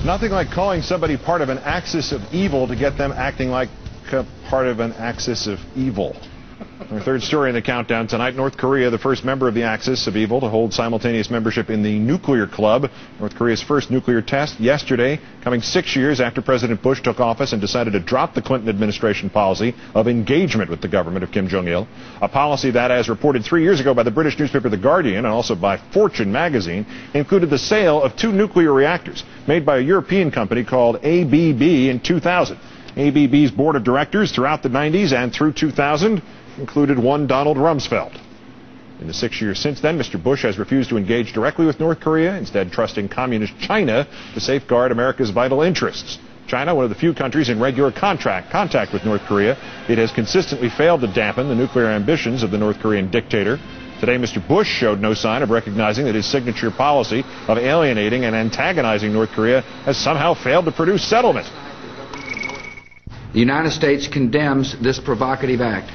Nothing like calling somebody part of an axis of evil to get them acting like part of an axis of evil. Our third story in the countdown tonight, North Korea, the first member of the axis of evil to hold simultaneous membership in the nuclear club. North Korea's first nuclear test yesterday, coming 6 years after President Bush took office and decided to drop the Clinton administration policy of engagement with the government of Kim Jong-il. A policy that, as reported 3 years ago by the British newspaper The Guardian and also by Fortune magazine, included the sale of 2 nuclear reactors made by a European company called ABB in 2000. ABB's board of directors throughout the 90s and through 2000 included one Donald Rumsfeld. In the 6 years since then, Mr. Bush has refused to engage directly with North Korea, instead trusting communist China to safeguard America's vital interests. China, one of the few countries in regular contact with North Korea, it has consistently failed to dampen the nuclear ambitions of the North Korean dictator. Today, Mr. Bush showed no sign of recognizing that his signature policy of alienating and antagonizing North Korea has somehow failed to produce settlement. The United States condemns this provocative act.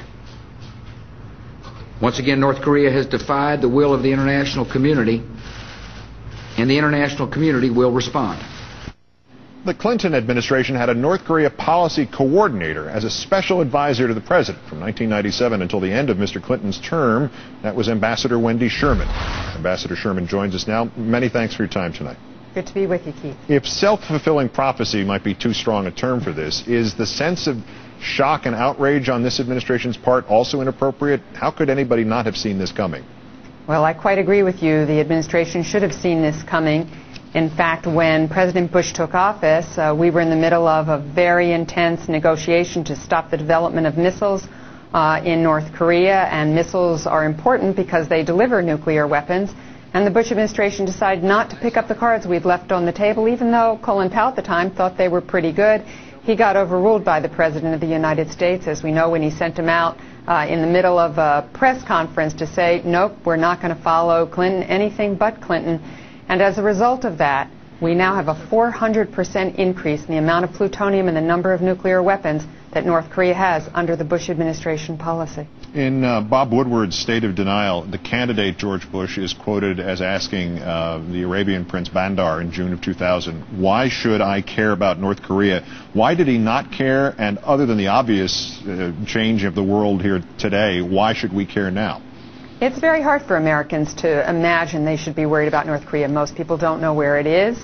Once again, North Korea has defied the will of the international community, and the international community will respond. The Clinton administration had a North Korea policy coordinator as a special advisor to the president from 1997 until the end of Mr. Clinton's term. That was Ambassador Wendy Sherman. Ambassador Sherman joins us now. Many thanks for your time tonight. Good to be with you, Keith. If self-fulfilling prophecy might be too strong a term for this, is the sense of shock and outrage on this administration's part also inappropriate? How could anybody not have seen this coming? Well, I quite agree with you. The administration should have seen this coming. In fact, when President Bush took office, we were in the middle of a very intense negotiation to stop the development of missiles in North Korea, and missiles are important because they deliver nuclear weapons. And the Bush administration decided not to pick up the cards we'd left on the table, even though Colin Powell at the time thought they were pretty good. He got overruled by the President of the United States, as we know, when he sent him out in the middle of a press conference to say, nope, we're not going to follow Clinton, anything but Clinton. And as a result of that, we now have a 400% increase in the amount of plutonium and the number of nuclear weapons that North Korea has under the Bush administration policy. In Bob Woodward's State of Denial, the candidate, George Bush, is quoted as asking the Arabian Prince Bandar in June of 2000, why should I care about North Korea? Why did he not care? And other than the obvious change of the world here today, why should we care now? It's very hard for Americans to imagine they should be worried about North Korea. Most people don't know where it is.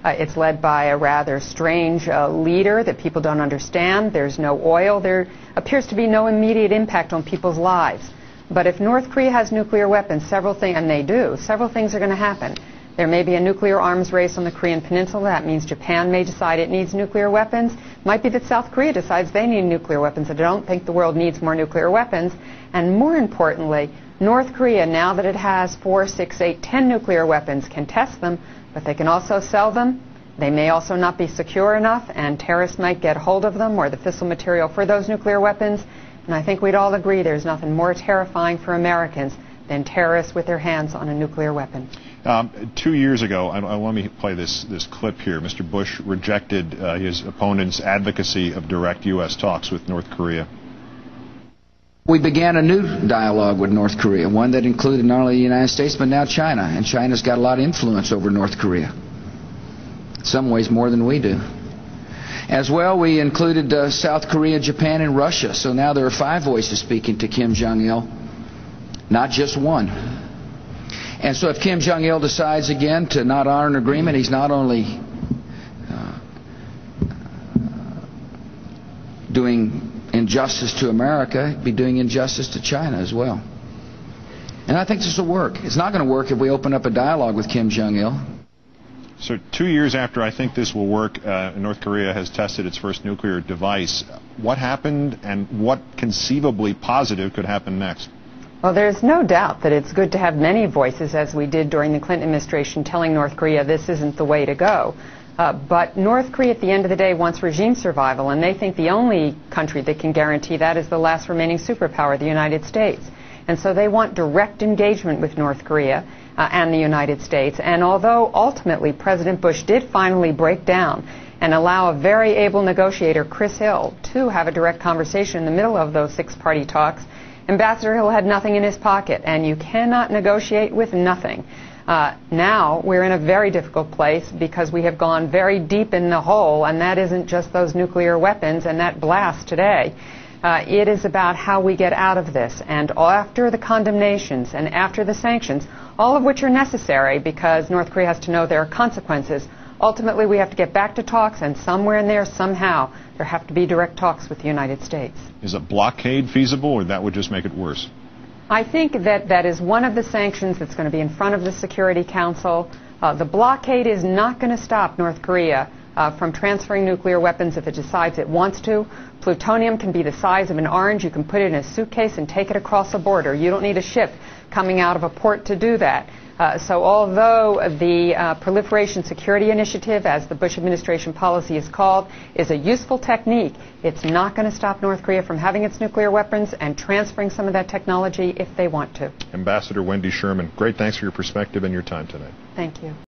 It's led by a rather strange leader that people don't understand. There's no oil. There appears to be no immediate impact on people's lives. But if North Korea has nuclear weapons, several things are going to happen. There may be a nuclear arms race on the Korean Peninsula. That means Japan may decide it needs nuclear weapons. It might be that South Korea decides they need nuclear weapons. I don't think the world needs more nuclear weapons. And more importantly, North Korea, now that it has 4, 6, 8, 10 nuclear weapons, can test them, but they can also sell them. They may also not be secure enough, and terrorists might get hold of them or the fissile material for those nuclear weapons. And I think we'd all agree there's nothing more terrifying for Americans than terrorists with their hands on a nuclear weapon. 2 years ago, let me play this clip here. Mr. Bush rejected his opponent's advocacy of direct U.S. talks with North Korea. We began a new dialogue with North Korea, one that included not only the United States but now China, and China's got a lot of influence over North Korea. In some ways more than we do. As well, we included South Korea, Japan, and Russia, so now there are 5 voices speaking to Kim Jong-il, not just one. And so if Kim Jong-il decides again to not honor an agreement, he's not only doing injustice to America, he'd be doing injustice to China as well. And I think this will work. It's not going to work if we open up a dialogue with Kim Jong-il. So 2 years after I think this will work, North Korea has tested its first nuclear device. What happened and what conceivably positive could happen next? Well, there's no doubt that it's good to have many voices, as we did during the Clinton administration, telling North Korea this isn't the way to go. But North Korea, at the end of the day, wants regime survival, and they think the only country that can guarantee that is the last remaining superpower, the United States. And so they want direct engagement with North Korea and the United States. And although ultimately President Bush did finally break down and allow a very able negotiator, Chris Hill, to have a direct conversation in the middle of those 6-party talks, Ambassador Hill had nothing in his pocket, and you cannot negotiate with nothing. Now we're in a very difficult place because we have gone very deep in the hole, and that isn't just those nuclear weapons and that blast today. It is about how we get out of this. And after the condemnations and after the sanctions, all of which are necessary because North Korea has to know there are consequences, ultimately we have to get back to talks, and somewhere in there, somehow, there have to be direct talks with the United States. Is a blockade feasible, or that would just make it worse? I think that that is one of the sanctions that's going to be in front of the Security Council. The blockade is not going to stop North Korea from transferring nuclear weapons if it decides it wants to. Plutonium can be the size of an orange. You can put it in a suitcase and take it across a border. You don't need a ship coming out of a port to do that. So although the Proliferation Security Initiative, as the Bush administration policy is called, is a useful technique, it's not going to stop North Korea from having its nuclear weapons and transferring some of that technology if they want to. Ambassador Wendy Sherman, great thanks for your perspective and your time tonight. Thank you.